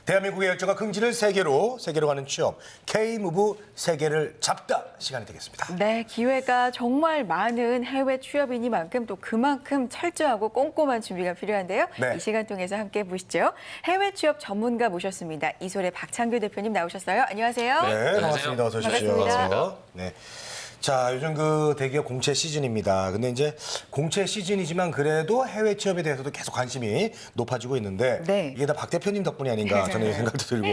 대한민국의 열정과 긍지를 세계로 가는 취업, K-무브 세계를 잡다 시간이 되겠습니다. 네, 기회가 정말 많은 해외 취업이니만큼 또 그만큼 철저하고 꼼꼼한 준비가 필요한데요. 네. 이 시간 통해서 함께 보시죠. 해외 취업 전문가 모셨습니다. 이솔의 박창규 대표님 나오셨어요. 안녕하세요. 네, 반갑습니다. 어서 오십시오. 반갑습니다. 네. 자, 요즘 그 대기업 공채 시즌입니다. 근데 이제 공채 시즌이지만 그래도 해외 취업에 대해서도 계속 관심이 높아지고 있는데 네. 이게 다 박 대표님 덕분이 아닌가 저는 생각도 들고.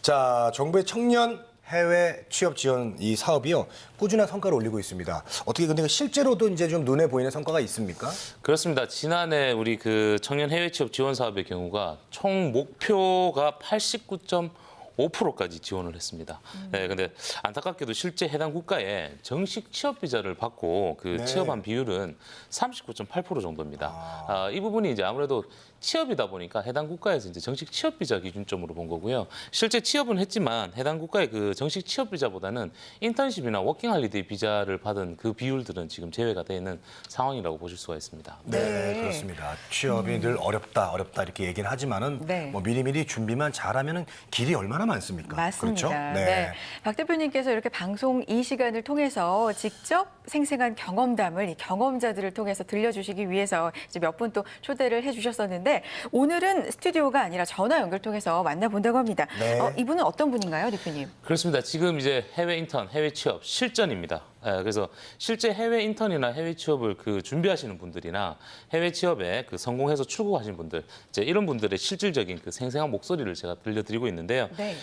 자, 정부의 청년 해외 취업 지원 이 사업이요 꾸준한 성과를 올리고 있습니다. 어떻게 근데 실제로도 이제 좀 눈에 보이는 성과가 있습니까? 그렇습니다. 지난해 우리 그 청년 해외 취업 지원 사업의 경우가 총 목표가 89.5%까지 지원을 했습니다. 네, 근데 안타깝게도 실제 해당 국가에 정식 취업 비자를 받고 그 네. 취업한 비율은 39.8% 정도입니다. 이 부분이 이제 아무래도 취업이다 보니까 해당 국가에서 이제 정식 취업 비자 기준점으로 본 거고요. 실제 취업은 했지만 해당 국가의 그 정식 취업 비자보다는 인턴십이나 워킹 할리데이 비자를 받은 그 비율들은 지금 제외가 되어 있는 상황이라고 보실 수가 있습니다. 네, 그렇습니다. 취업이 늘 어렵다 이렇게 얘기는 하지만은 네. 뭐 미리미리 준비만 잘하면은 길이 얼마나 많습니까? 맞습니다. 그렇죠? 네. 박 대표님께서 이렇게 방송 이 시간을 통해서 직접 생생한 경험담을 이 경험자들을 통해서 들려주시기 위해서 이제 몇 분 또 초대를 해주셨었는데 오늘은 스튜디오가 아니라 전화 연결 통해서 만나본다고 합니다. 네. 이분은 어떤 분인가요, 대표님? 그렇습니다. 지금 이제 해외 인턴, 해외 취업 실전입니다. 그래서 실제 해외 인턴이나 해외 취업을 그 준비하시는 분들이나 해외 취업에 그 성공해서 출국하신 분들, 이제 이런 분들의 실질적인 그 생생한 목소리를 제가 들려드리고 있는데요. 네.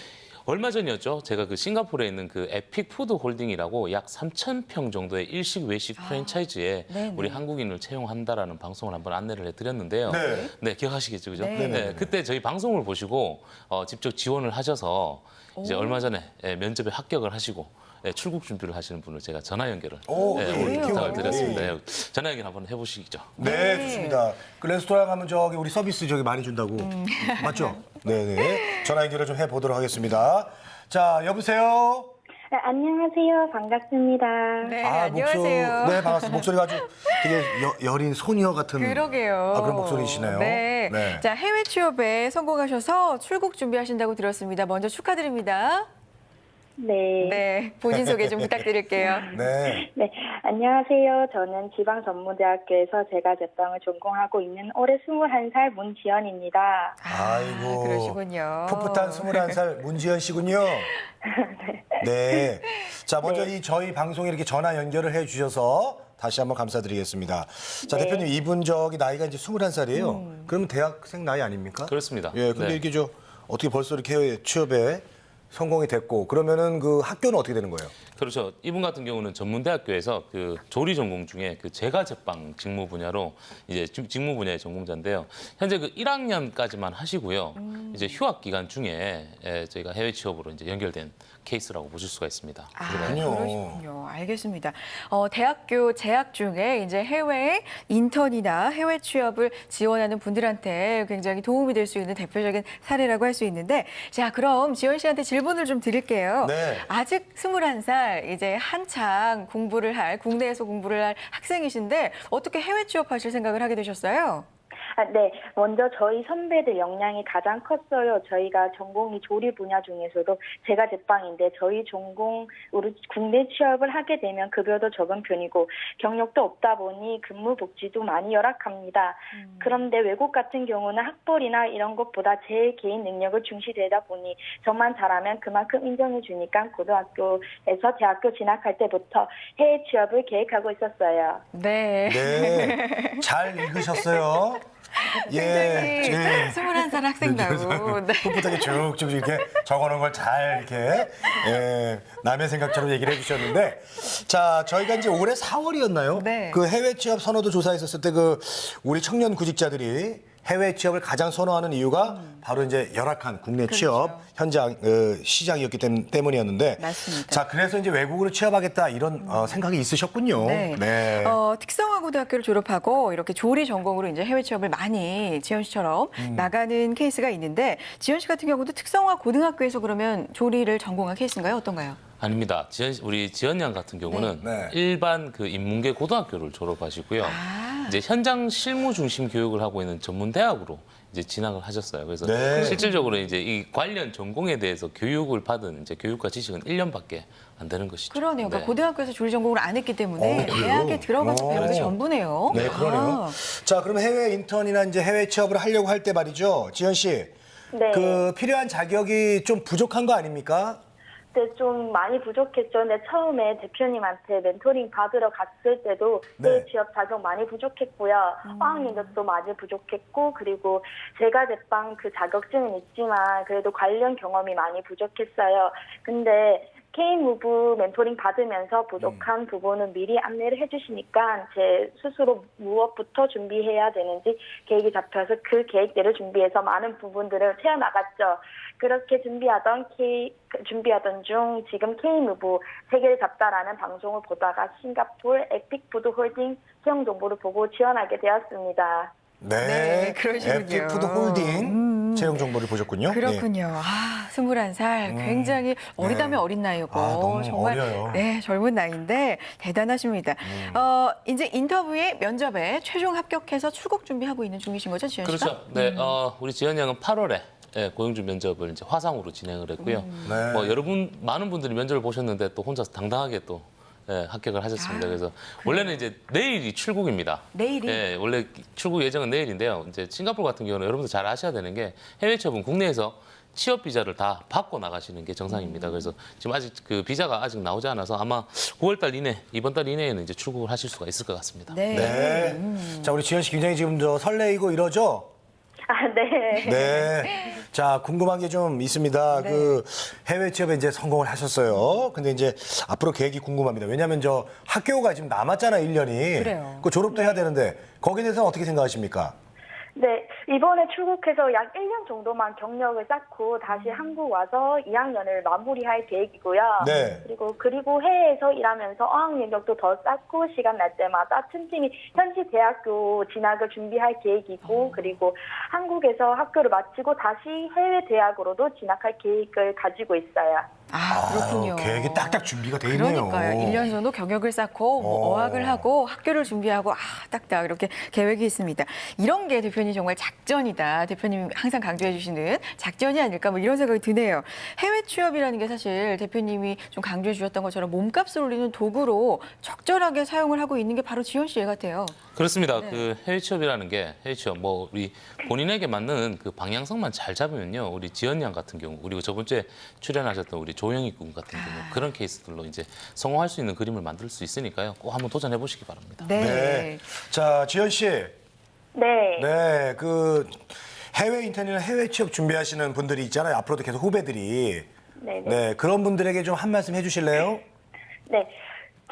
얼마 전이었죠. 제가 그 싱가포르에 있는 그 에픽 푸드 홀딩이라고 약 3,000평 정도의 일식 외식 프랜차이즈에 네네. 우리 한국인을 채용한다라는 방송을 한번 안내를 해드렸는데요. 네. 네, 기억하시겠죠, 그죠? 네. 그때 저희 방송을 보시고 직접 지원을 하셔서 이제 얼마 전에 면접에 합격을 하시고 출국 준비를 하시는 분을 제가 전화 연결을 오늘 그래요? 부탁을 드렸습니다. 전화 연결 한번 해보시죠. 네, 좋습니다. 그 레스토랑 가면 저기 우리 서비스 저기 많이 준다고. 맞죠? 네네. 전화 연결을 좀 해보도록 하겠습니다. 자, 여보세요? 네, 안녕하세요. 반갑습니다. 네, 안녕하세요. 네, 반갑습니다. 목소리가 아주 되게 여린 소녀 같은 그러게요. 그런 목소리시네요. 네. 네. 자, 해외 취업에 성공하셔서 출국 준비하신다고 들었습니다. 먼저 축하드립니다. 네. 네, 본인 소개 좀 부탁드릴게요. 네. 네, 안녕하세요. 저는 지방전문대학교에서 제과제빵을 전공하고 있는 올해 21살 문지연입니다. 아이고. 그러시군요. 풋풋한 21살 문지연 씨군요. 네. 자, 먼저 이 저희 방송에 이렇게 전화 연결을 해 주셔서 다시 한번 감사드리겠습니다. 자, 네. 대표님 이분 저기 나이가 이제 21살이에요. 그러면 대학생 나이 아닙니까? 그렇습니다. 예, 근데 네. 이게 저 어떻게 벌써 이렇게 취업에 성공이 됐고 그러면은 그 학교는 어떻게 되는 거예요? 그렇죠. 이분 같은 경우는 전문대학교에서 그 조리 전공 중에 그 제과제빵 직무 분야로 이제 직무 분야의 전공자인데요. 현재 그 1학년까지만 하시고요. 이제 휴학 기간 중에 저희가 해외 취업으로 이제 연결된 케이스라고 보실 수가 있습니다. 그렇군요. 그러시군요. 알겠습니다. 대학교 재학 중에 이제 해외 인턴이나 해외 취업을 지원하는 분들한테 굉장히 도움이 될 수 있는 대표적인 사례라고 할 수 있는데, 자, 그럼 지원 씨한테 질문을 좀 드릴게요. 네. 아직 21살 이제 한창 국내에서 공부를 할 학생이신데 어떻게 해외 취업하실 생각을 하게 되셨어요? 네, 먼저 저희 선배들 역량이 가장 컸어요. 저희가 전공이 조리 분야 중에서도 제과제빵인데 저희 전공으로 국내 취업을 하게 되면 급여도 적은 편이고 경력도 없다 보니 근무 복지도 많이 열악합니다. 그런데 외국 같은 경우는 학벌이나 이런 것보다 제 개인 능력을 중시되다 보니 저만 잘하면 그만큼 인정해 주니까 고등학교에서 대학교 진학할 때부터 해외 취업을 계획하고 있었어요. 네. 네. 잘 읽으셨어요. 굉장히 예. 21살 학생다고. 네. 풋풋하게 쭉쭉 이렇게 적어놓은 걸 잘 이렇게 남의 생각처럼 얘기를 해주셨는데, 자, 저희가 이제 올해 4월이었나요? 네. 그 해외 취업 선호도 조사했었을 때 그 우리 청년 구직자들이 해외 취업을 가장 선호하는 이유가 바로 이제 열악한 국내 취업 현장 시장이었기 때문이었는데, 맞습니다. 자, 그래서 이제 외국으로 취업하겠다 이런 생각이 있으셨군요. 네. 특성화 고등학교를 졸업하고 이렇게 조리 전공으로 이제 해외 취업을 많이 지연 씨처럼 나가는 케이스가 있는데, 지연 씨 같은 경우도 특성화 고등학교에서 그러면 조리를 전공한 케이스인가요? 어떤가요? 아닙니다. 우리 지연 양 같은 경우는 네. 일반 그 인문계 고등학교를 졸업하시고요. 이제 현장 실무 중심 교육을 하고 있는 전문 대학으로 이제 진학을 하셨어요. 그래서 네. 실질적으로 이제 이 관련 전공에 대해서 교육을 받은 이제 교육과 지식은 1년밖에 안 되는 것이죠. 그러네요. 그러니까 네. 고등학교에서 조리 전공을 안 했기 때문에 그래요? 대학에 들어가서 배우는 게 그렇죠. 전부네요. 네, 그러네요. 아. 자, 그럼 해외 인턴이나 이제 해외 취업을 하려고 할 때 말이죠. 지연 씨. 네. 그 필요한 자격이 좀 부족한 거 아닙니까? 네, 좀 많이 부족했죠. 근데 처음에 대표님한테 멘토링 받으러 갔을 때도 네. 해외 취업 자격 많이 부족했고요. 어학연수도 많이 부족했고, 그리고 제가 제빵 그 자격증은 있지만 그래도 관련 경험이 많이 부족했어요. 근데 K무브 멘토링 받으면서 부족한 부분은 미리 안내를 해주시니까 제 스스로 무엇부터 준비해야 되는지 계획이 잡혀서 그 계획대로 준비해서 많은 부분들을 채워나갔죠. 그렇게 준비하던 중 지금 K무브 세계를 잡다라는 방송을 보다가 싱가포르 에픽푸드 홀딩 채용 정보를 보고 지원하게 되었습니다. 네. 그러시군요. 에픽푸드 홀딩 채용 정보를 보셨군요. 네. 그렇군요. 아, 21살. 굉장히 어리다면 어린 나이고. 아, 너무 정말 어려요. 네, 젊은 나이인데 대단하십니다. 이제 인터뷰에 면접에 최종 합격해서 출국 준비하고 있는 중이신 거죠, 지연 씨가? 그렇죠. 네, 우리 지연 양은 8월에 고용주 면접을 이제 화상으로 진행을 했고요. 네. 뭐 많은 분들이 면접을 보셨는데 또 혼자서 당당하게 또 합격을 하셨습니다. 그래서 원래는 이제 내일이 출국입니다. 내일이? 네, 원래 출국 예정은 내일인데요. 이제 싱가포르 같은 경우는 여러분들 잘 아셔야 되는 게 해외 취업은 국내에서 취업 비자를 다 받고 나가시는 게 정상입니다. 그래서 지금 아직 그 비자가 아직 나오지 않아서 아마 9월달 이내, 이번 달 이내에는 이제 출국을 하실 수가 있을 것 같습니다. 네. 네. 자, 우리 지연 씨 굉장히 지금 저 설레이고 이러죠? 아, 네. 네. 자, 궁금한 게 좀 있습니다. 네. 그 해외 취업에 이제 성공을 하셨어요. 근데 이제 앞으로 계획이 궁금합니다. 왜냐하면 저 학교가 지금 남았잖아요, 1년이. 그래요. 그 졸업도 해야 되는데 거기에 대해서는 어떻게 생각하십니까? 네, 이번에 출국해서 약 1년 정도만 경력을 쌓고 다시 한국 와서 2학년을 마무리할 계획이고요. 네. 그리고 해외에서 일하면서 어학연력도 더 쌓고 시간 날 때마다 틈틈이 현지 대학교 진학을 준비할 계획이고, 그리고 한국에서 학교를 마치고 다시 해외 대학으로도 진학할 계획을 가지고 있어요. 아, 그렇군요. 계획이 딱딱 준비가 돼 있네요. 그러니까요. 1년 정도 경력을 쌓고 뭐 어학을 하고 학교를 준비하고 딱딱 이렇게 계획이 있습니다. 이런 게 대표님 정말 작전이다. 대표님이 항상 강조해 주시는 작전이 아닐까 뭐 이런 생각이 드네요. 해외 취업이라는 게 사실 대표님이 좀 강조해 주셨던 것처럼 몸값을 올리는 도구로 적절하게 사용을 하고 있는 게 바로 지연 씨 애 같아요. 그렇습니다. 네. 그 해외 취업이라는 게 해외 취업 뭐 우리 본인에게 맞는 그 방향성만 잘 잡으면요. 우리 지연 양 같은 경우 그리고 저번 주에 출연하셨던 우리 조영희 군 같은 경우 그런 케이스들로 이제 성공할 수 있는 그림을 만들 수 있으니까요. 꼭 한번 도전해 보시기 바랍니다. 네. 네. 자, 지연 씨. 네. 네. 그 해외 인턴이나 해외 취업 준비하시는 분들이 있잖아요. 앞으로도 계속 후배들이. 네. 네. 그런 분들에게 좀 한 말씀 해 주실래요? 네.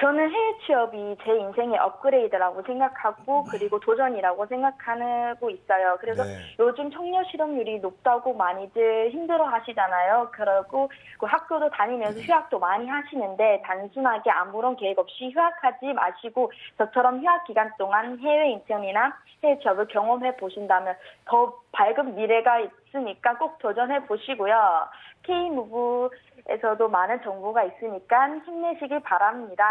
저는 해외 취업이 제 인생의 업그레이드라고 생각하고 그리고 도전이라고 생각하고 있어요. 그래서 네. 요즘 청년 실업률이 높다고 많이들 힘들어 하시잖아요. 그리고 그 학교도 다니면서 휴학도 많이 하시는데 단순하게 아무런 계획 없이 휴학하지 마시고 저처럼 휴학 기간 동안 해외 인턴이나 해외 취업을 경험해 보신다면 더 밝은 미래가 있으니까 꼭 도전해 보시고요. K무브에서도 많은 정보가 있으니까 힘내시길 바랍니다.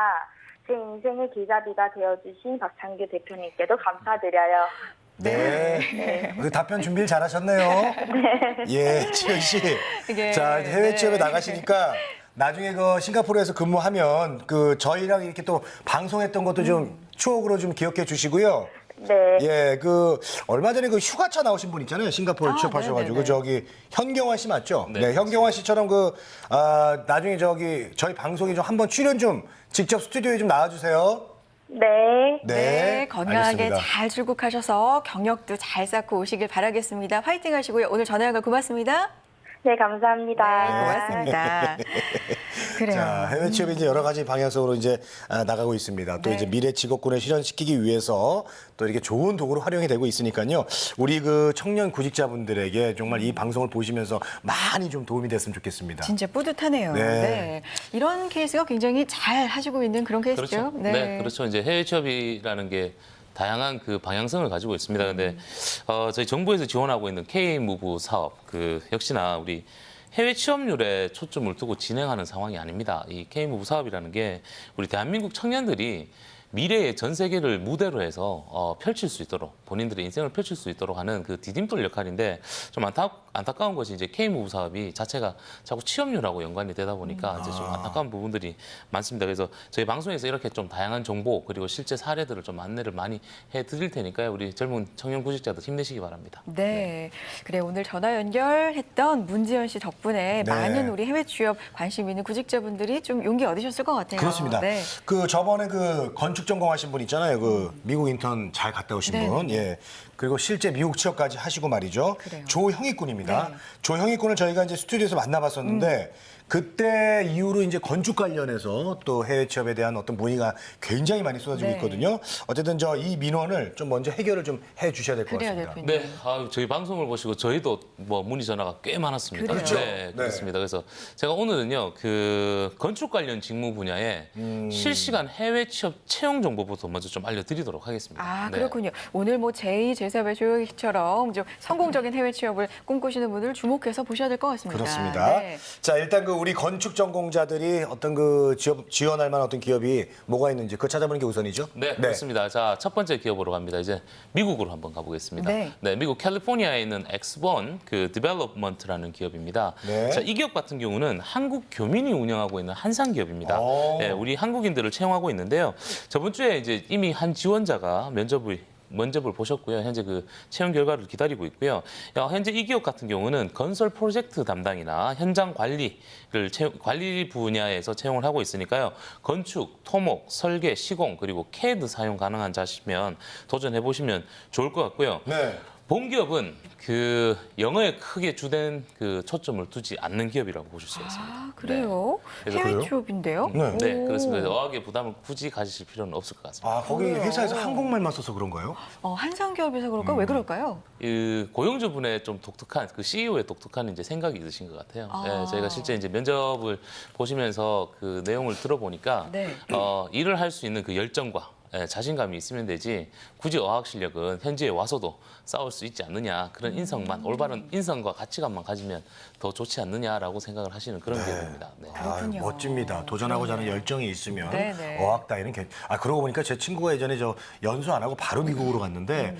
제 인생의 길잡이가 되어주신 박창규 대표님께도 감사드려요. 네. 그 답변 준비를 잘하셨네요. 예, 지연 씨. 이게, 자, 이제 해외 네. 취업에 나가시니까 나중에 그 싱가포르에서 근무하면 그 저희랑 이렇게 또 방송했던 것도 좀 추억으로 좀 기억해 주시고요. 네. 예, 그 얼마 전에 그 휴가차 나오신 분 있잖아요. 싱가포르 아, 취업하셔가지고 네네네. 저기 현경화 씨 맞죠? 네, 네, 현경화 씨처럼 그 나중에 저기 저희 방송에 좀 한번 출연 좀 직접 스튜디오에 좀 나와주세요. 네. 네, 건강하게 알겠습니다. 잘 출국하셔서 경력도 잘 쌓고 오시길 바라겠습니다. 화이팅 하시고요. 오늘 전화 연결 고맙습니다. 네, 감사합니다. 네, 고맙습니다. 그래요. 자, 해외 취업이 이제 여러 가지 방향성으로 이제 나가고 있습니다. 또 네. 이제 미래 직업군을 실현시키기 위해서 또 이렇게 좋은 도구로 활용이 되고 있으니까요. 우리 그 청년 구직자분들에게 정말 이 방송을 보시면서 많이 좀 도움이 됐으면 좋겠습니다. 진짜 뿌듯하네요. 네. 네. 이런 케이스가 굉장히 잘 하시고 있는 그런 케이스죠. 그렇죠. 네, 그렇죠. 이제 해외 취업이라는 게 다양한 그 방향성을 가지고 있습니다. 근데 저희 정부에서 지원하고 있는 K무브 사업 그 역시나 우리 해외 취업률에 초점을 두고 진행하는 상황이 아닙니다. 이 K무브 사업이라는 게 우리 대한민국 청년들이 미래의 전 세계를 무대로 해서 펼칠 수 있도록 본인들의 인생을 펼칠 수 있도록 하는 그 디딤돌 역할인데 좀 안타까운 것이 이제 K무브 사업이 자체가 자꾸 취업률하고 연관이 되다 보니까 이제 좀 안타까운 부분들이 많습니다. 그래서 저희 방송에서 이렇게 좀 다양한 정보 그리고 실제 사례들을 좀 안내를 많이 해드릴 테니까요. 우리 젊은 청년 구직자들 힘내시기 바랍니다. 네. 그래 오늘 전화 연결했던 문지연 씨 덕분에 네. 많은 우리 해외 취업 관심 있는 구직자분들이 좀 용기 얻으셨을 것 같아요. 그렇습니다. 네. 그 저번에 그 건축 전공하신 분 있잖아요. 그 미국 인턴 잘 갔다 오신 네. 분. 예. 그리고 실제 미국 취업까지 하시고 말이죠. 그래요. 조형희 군입니다. 네. 조형희 군을 저희가 이제 스튜디오에서 만나봤었는데 그때 이후로 이제 건축 관련해서 또 해외 취업에 대한 어떤 문의가 굉장히 많이 쏟아지고 네. 있거든요. 어쨌든 저 이 민원을 좀 먼저 해결을 좀 해 주셔야 될 것 그래요, 같습니다. 대표님. 네, 저희 방송을 보시고 저희도 뭐 문의 전화가 꽤 많았습니다. 그래요? 그렇죠. 네, 그렇습니다. 그래서 제가 오늘은요 그 건축 관련 직무 분야에 실시간 해외 취업 채용 정보부터 먼저 좀 알려드리도록 하겠습니다. 아, 네. 그렇군요. 오늘 뭐 제2, 제3의 조영희 씨처럼 좀 성공적인 해외 취업을 꿈꾸시는 분들 주목해서 보셔야 될 것 같습니다. 그렇습니다. 네. 자, 일단 그 우리 건축 전공자들이 어떤 그 지원할 만한 어떤 기업이 뭐가 있는지 그거 찾아보는 게 우선이죠? 네, 그렇습니다. 자, 첫 번째 기업으로 갑니다. 이제 미국으로 한번 가보겠습니다. 네. 미국 캘리포니아에 있는 엑스본 그 디벨롭먼트라는 기업입니다. 네. 자, 이 기업 같은 경우는 한국 교민이 운영하고 있는 한상 기업입니다. 오. 네, 우리 한국인들을 채용하고 있는데요. 저번 주에 이제 이미 한 지원자가 면접을 보셨고요. 현재 그 채용 결과를 기다리고 있고요. 현재 이 기업 같은 경우는 건설 프로젝트 담당이나 현장 관리 분야에서 채용을 하고 있으니까요. 건축, 토목, 설계, 시공 그리고 CAD 사용 가능한 자시면 도전해 보시면 좋을 것 같고요. 네. 본 기업은 그 영어에 크게 주된 그 초점을 두지 않는 기업이라고 보실 수 있습니다. 아, 그래요? 그래서 해외 그래요? 취업인데요? 네. 네, 오. 그렇습니다. 어학의 부담을 굳이 가지실 필요는 없을 것 같습니다. 아, 거기 그래요? 회사에서 한국말만 써서 그런가요? 한상기업에서 그럴까요? 왜 그럴까요? 그 고용주분의 좀 독특한 그 CEO의 독특한 이제 생각이 있으신 것 같아요. 아. 예, 저희가 실제 이제 면접을 보시면서 그 내용을 들어보니까 네. 일을 할 수 있는 그 열정과 자신감이 있으면 되지 굳이 어학 실력은 현지에 와서도 싸울 수 있지 않느냐 그런 인성만 올바른 인성과 가치관만 가지면 더 좋지 않느냐라고 생각을 하시는 그런 기업입니다. 네. 그렇군요. 아, 멋집니다. 도전하고자 하는 열정이 있으면 네네. 어학 따위는 그러고 보니까 제 친구가 예전에 저 연수 안 하고 바로 미국으로 갔는데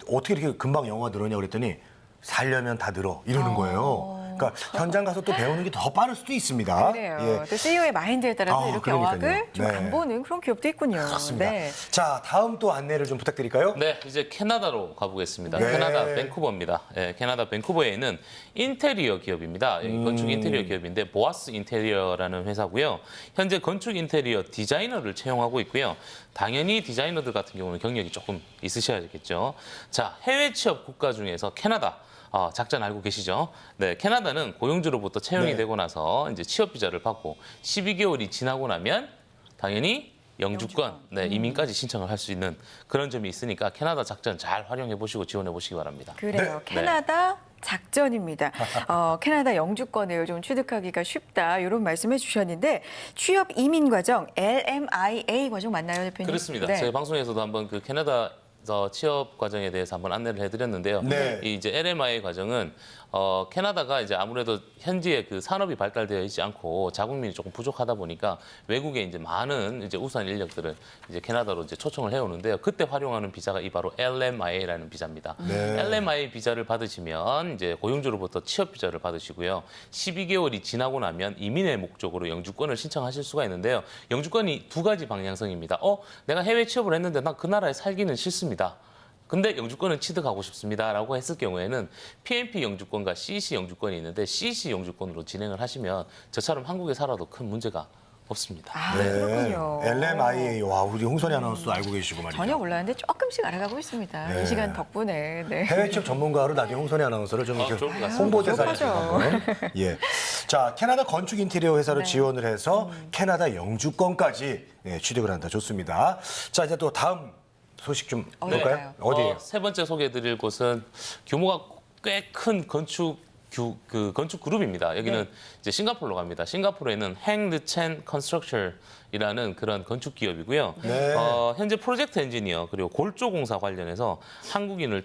어떻게 이렇게 금방 영어가 늘었냐 그랬더니 살려면 다 늘어 이러는 거예요. 그러니까 현장 가서 또 배우는 게 더 빠를 수도 있습니다. 그래요. 예. 또 CEO의 마인드에 따라서 아, 이렇게 그러니까요. 어학을 좀 네. 간보는 그런 기업도 있군요. 그렇습니다. 네. 자, 다음 또 안내를 좀 부탁드릴까요? 네, 이제 캐나다로 가보겠습니다. 네. 캐나다 밴쿠버입니다. 캐나다 밴쿠버에 있는 인테리어 기업입니다. 건축 인테리어 기업인데 보아스 인테리어라는 회사고요. 현재 건축 인테리어 디자이너를 채용하고 있고요. 당연히 디자이너들 같은 경우는 경력이 조금 있으셔야겠죠. 자, 해외 취업 국가 중에서 캐나다. 작전 알고 계시죠? 네, 캐나다는 고용주로부터 채용이 네. 되고 나서 이제 취업 비자를 받고 12개월이 지나고 나면 당연히 영주권, 이민까지 신청을 할 수 있는 그런 점이 있으니까 캐나다 작전 잘 활용해 보시고 지원해 보시기 바랍니다. 그래요. 네. 캐나다 작전입니다. 캐나다 영주권을 좀 취득하기가 쉽다 이런 말씀해 주셨는데 취업 이민 과정 LMIA 과정 맞나요, 대표님? 그렇습니다. 네. 저희 방송에서도 한번 그 캐나다 취업 과정에 대해서 한번 안내를 해드렸는데요. 네. 이 이제 LMI 과정은 캐나다가 이제 아무래도 현지에 그 산업이 발달되어 있지 않고 자국민이 조금 부족하다 보니까 외국에 이제 많은 이제 우수한 인력들을 이제 캐나다로 이제 초청을 해오는데요. 그때 활용하는 비자가 이 바로 LMIA라는 비자입니다. 네. LMI 비자를 받으시면 이제 고용주로부터 취업 비자를 받으시고요. 12개월이 지나고 나면 이민의 목적으로 영주권을 신청하실 수가 있는데요. 영주권이 두 가지 방향성입니다. 내가 해외 취업을 했는데 난 그 나라에 살기는 싫습니다. 근데 영주권을 취득하고 싶습니다라고 했을 경우에는 PNP 영주권과 CC 영주권이 있는데 CC 영주권으로 진행을 하시면 저처럼 한국에 살아도 큰 문제가 없습니다. 아, 네. 그렇군요. LMIA. 와, 우리 홍선희 아나운서도 알고 계시고 말이죠. 전혀 몰랐는데 조금씩 알아가고 있습니다. 네. 이 시간 덕분에. 네. 해외 취업 전문가로 나중에 홍선희 아나운서를 좀 이렇게 좋을 것 같습니다. 홍보대사로 좀 좋죠. 한번. 예. 자, 캐나다 건축 인테리어 회사로 네. 지원을 해서 캐나다 영주권까지 취득을 한다. 좋습니다. 자, 이제 또 다음 소식 좀 볼까요? 네. 어디예요? 세 번째 소개해드릴 곳은 규모가 꽤 큰 건축 그룹입니다. 여기는 네. 이제 싱가포르로 갑니다. 싱가포르에 있는 행르첸 컨스트럭션이라는 이라는 그런 건축 기업이고요. 네. 현재 프로젝트 엔지니어 그리고 골조공사 관련해서 한국인을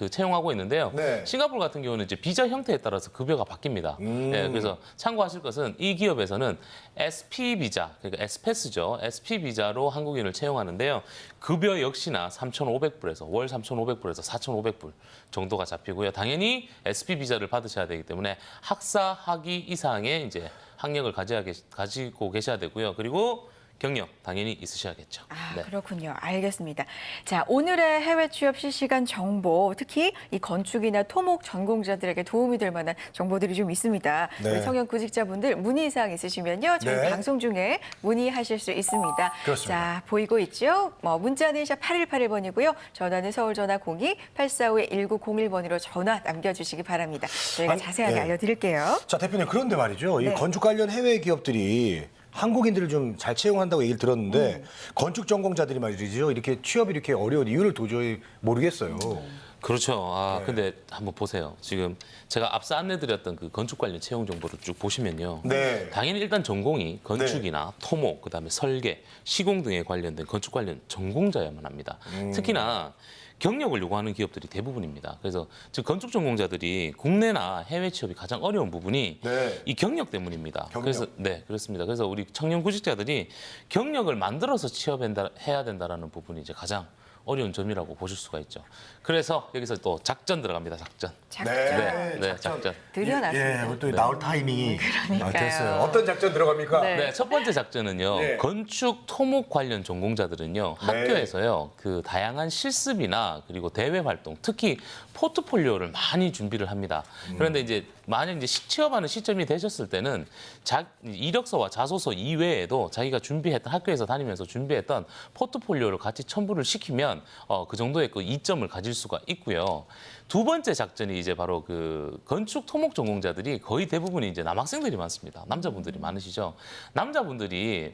채용하고 있는데요. 네. 싱가포르 같은 경우는 이제 비자 형태에 따라서 급여가 바뀝니다. 네, 그래서 참고하실 것은 이 기업에서는 SP 비자, 그러니까 에스패스죠. SP 비자로 한국인을 채용하는데요. 급여 역시나 3,500불에서 월 3,500불에서 4,500불 정도가 잡히고요. 당연히 SP 비자를 받으셔야 되기 때문에 학사 학위 이상의 이제 학력을 가지고 계셔야 되고요. 그리고 경력 당연히 있으셔야겠죠. 아, 네. 그렇군요. 알겠습니다. 자, 오늘의 해외 취업 실시간 정보, 특히 이 건축이나 토목 전공자들에게 도움이 될 만한 정보들이 좀 있습니다. 네. 우리 성형 구직자분들 문의사항 있으시면요. 저희 네. 방송 중에 문의하실 수 있습니다. 그렇습니다. 자, 보이고 있죠? 문자는 샵 8181번이고요. 전화는 서울전화 02-845-1901번으로 전화 남겨주시기 바랍니다. 저희가 아니, 자세하게 네. 알려드릴게요. 자, 대표님, 그런데 말이죠. 이 네. 건축 관련 해외 기업들이 한국인들을 좀 잘 채용한다고 얘기를 들었는데 건축 전공자들이 말이죠. 이렇게 취업이 이렇게 어려운 이유를 도저히 모르겠어요. 그렇죠. 네. 근데 한번 보세요. 지금 제가 앞서 안내드렸던 그 건축 관련 채용 정보를 쭉 보시면요. 네. 당연히 일단 전공이 건축이나 토목, 그다음에 설계, 시공 등에 관련된 건축 관련 전공자야만 합니다. 특히나 경력을 요구하는 기업들이 대부분입니다. 그래서 즉 건축 전공자들이 국내나 해외 취업이 가장 어려운 부분이 네. 이 경력 때문입니다. 경력. 그래서 네, 그렇습니다. 그래서 우리 청년 구직자들이 경력을 만들어서 취업해야 된다라는 부분이 이제 가장 어려운 점이라고 보실 수가 있죠. 그래서 여기서 또 작전 들어갑니다. 작전. 네, 작전. 드려놨습니다. 예, 또 나올 타이밍이 그러니까요. 됐어요. 어떤 작전 들어갑니까? 네. 네, 첫 번째 작전은요. 네. 건축 토목 관련 전공자들은요. 네. 학교에서요. 그 다양한 실습이나 그리고 대외 활동, 특히 포트폴리오를 많이 준비를 합니다. 그런데 이제 만약 이제 취업하는 시점이 되셨을 때는 이력서와 자소서 이외에도 자기가 준비했던 학교에서 다니면서 준비했던 포트폴리오를 같이 첨부를 시키면 그 정도의 그 이점을 가질 수가 있고요. 두 번째 작전이 이제 바로 그 건축 토목 전공자들이 거의 대부분이 이제 남학생들이 많습니다. 남자분들이 많으시죠. 남자분들이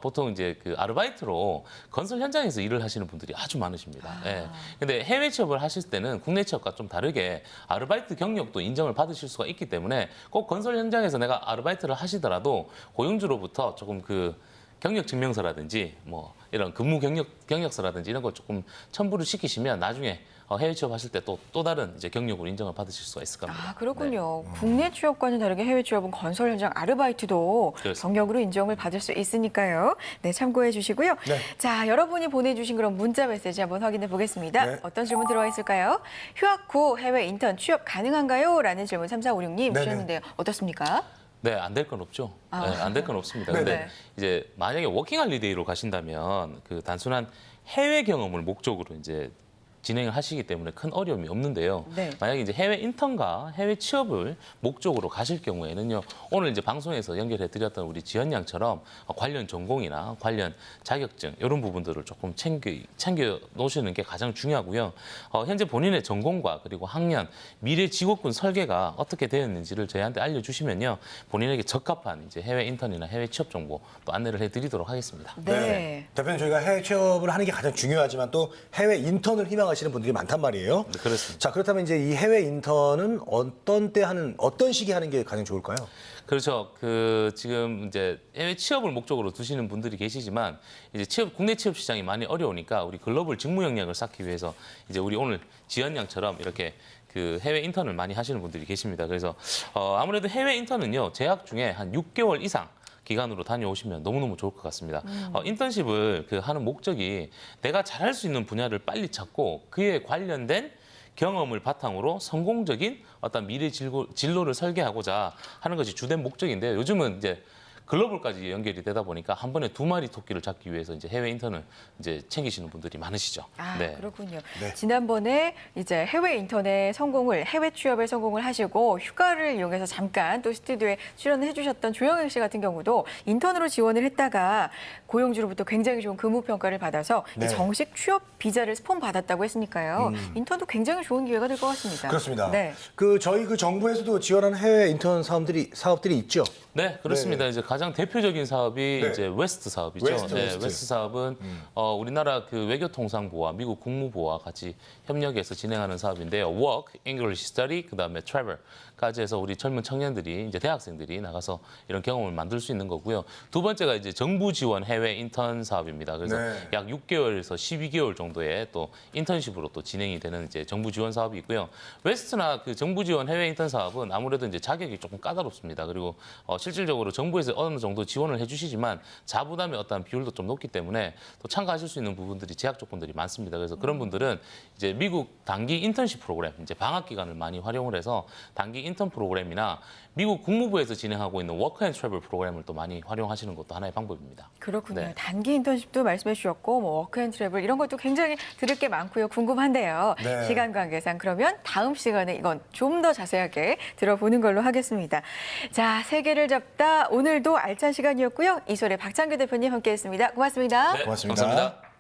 보통 이제 그 아르바이트로 건설 현장에서 일을 하시는 분들이 아주 많으십니다. 예. 근데 해외 취업을 하실 때는 국내 취업과 좀 다르게 아르바이트 경력도 인정을 받으실 수가 있기 때문에 꼭 건설 현장에서 내가 아르바이트를 하시더라도 고용주로부터 조금 그 경력 증명서라든지 뭐 이런 근무 경력서라든지 이런 걸 조금 첨부를 시키시면 나중에 해외 취업하실 때 또 다른 이제 경력으로 인정을 받으실 수가 있을 겁니다. 아, 그렇군요. 국내 취업과는 다르게 해외 취업은 건설 현장 아르바이트도 그렇습니다. 경력으로 인정을 받을 수 있으니까요. 네, 참고해 주시고요. 네. 자, 여러분이 보내주신 그런 문자 메시지 한번 확인해 보겠습니다. 네. 어떤 질문 들어와 있을까요? 휴학 후 해외 인턴 취업 가능한가요? 라는 질문 3456님 네네. 주셨는데요. 어떻습니까? 네, 안 될 건 없죠. 네, 안 될 건 없습니다. 네네. 근데 이제 만약에 워킹 할리데이로 가신다면 그 단순한 해외 경험을 목적으로 이제 진행을 하시기 때문에 큰 어려움이 없는데요. 네. 만약에 이제 해외 인턴과 해외 취업을 목적으로 가실 경우에는요. 오늘 이제 방송에서 연결해 드렸던 우리 지연 양처럼 관련 전공이나 관련 자격증 이런 부분들을 조금 챙겨 놓으시는 게 가장 중요하고요. 현재 본인의 전공과 그리고 학년, 미래 직업군 설계가 어떻게 되었는지를 저희한테 알려주시면요. 본인에게 적합한 이제 해외 인턴이나 해외 취업 정보 또 안내를 해드리도록 하겠습니다. 네. 대표님, 저희가 해외 취업을 하는 게 가장 중요하지만 또 해외 인턴을 희망하시는 분들이 많단 말이에요. 네, 그렇습니다. 자, 그렇다면 이제 이 해외 인턴은 어떤 시기에 하는 게 가장 좋을까요? 그렇죠. 그 지금 이제 해외 취업을 목적으로 두시는 분들이 계시지만 이제 국내 취업 시장이 많이 어려우니까 우리 글로벌 직무 역량을 쌓기 위해서 이제 우리 오늘 지연 양처럼 이렇게 그 해외 인턴을 많이 하시는 분들이 계십니다. 그래서 아무래도 해외 인턴은요 재학 중에 한 6개월 이상 기간으로 다녀오시면 너무너무 좋을 것 같습니다. 인턴십을 하는 목적이 내가 잘할 수 있는 분야를 빨리 찾고 그에 관련된 경험을 바탕으로 성공적인 어떤 미래 진로를 설계하고자 하는 것이 주된 목적인데요. 요즘은 이제 글로벌까지 연결이 되다 보니까 한 번에 두 마리 토끼를 잡기 위해서 이제 해외 인턴을 이제 챙기시는 분들이 많으시죠. 아, 네. 그렇군요. 네. 지난번에 이제 해외 인턴에 해외 취업에 성공을 하시고 휴가를 이용해서 잠깐 또 스튜디오에 출연을 해주셨던 조영일 씨 같은 경우도 인턴으로 지원을 했다가 고용주로부터 굉장히 좋은 근무 평가를 받아서 네. 이 정식 취업 비자를 스폰 받았다고 했으니까요. 인턴도 굉장히 좋은 기회가 될 것 같습니다. 그렇습니다. 네. 저희 정부에서도 지원하는 해외 인턴 사업들이 있죠. 네, 그렇습니다. 네. 이제 가장 대표적인 사업이 네. 이제 웨스트 사업이죠. 웨스트, 네, 웨스트. 웨스트 사업은 우리나라 그 외교통상부와 미국 국무부와 같이 협력해서 진행하는 사업인데요. Work, English Study, 그다음에 Travel까지 해서 우리 젊은 청년들이 이제 대학생들이 나가서 이런 경험을 만들 수 있는 거고요. 두 번째가 이제 정부 지원 해외 인턴 사업입니다. 그래서 네. 약 6개월에서 12개월 정도의 또 인턴십으로 또 진행이 되는 이제 정부 지원 사업이 있고요. 웨스트나 그 정부 지원 해외 인턴 사업은 아무래도 이제 자격이 조금 까다롭습니다. 그리고 실질적으로 정부에서 어느 정도 지원을 해주시지만 자부담의 어떤 비율도 좀 높기 때문에 또 참가하실 수 있는 부분들이 제약 조건들이 많습니다. 그래서 그런 분들은 이제 미국 단기 인턴십 프로그램, 이제 방학 기간을 많이 활용을 해서 단기 인턴 프로그램이나 미국 국무부에서 진행하고 있는 워크 앤 트래블 프로그램을 또 많이 활용하시는 것도 하나의 방법입니다. 그렇군요. 네. 단기 인턴십도 말씀해 주셨고 뭐 워크앤트래블 이런 것도 굉장히 들을 게 많고요. 궁금한데요. 네. 시간 관계상 그러면 다음 시간에 이건 좀 더 자세하게 들어보는 걸로 하겠습니다. 자, 세계를 잡다 오늘도 알찬 시간이었고요. 이소래 박창규 대표님 함께했습니다. 고맙습니다. 네, 고맙습니다. 감사합니다.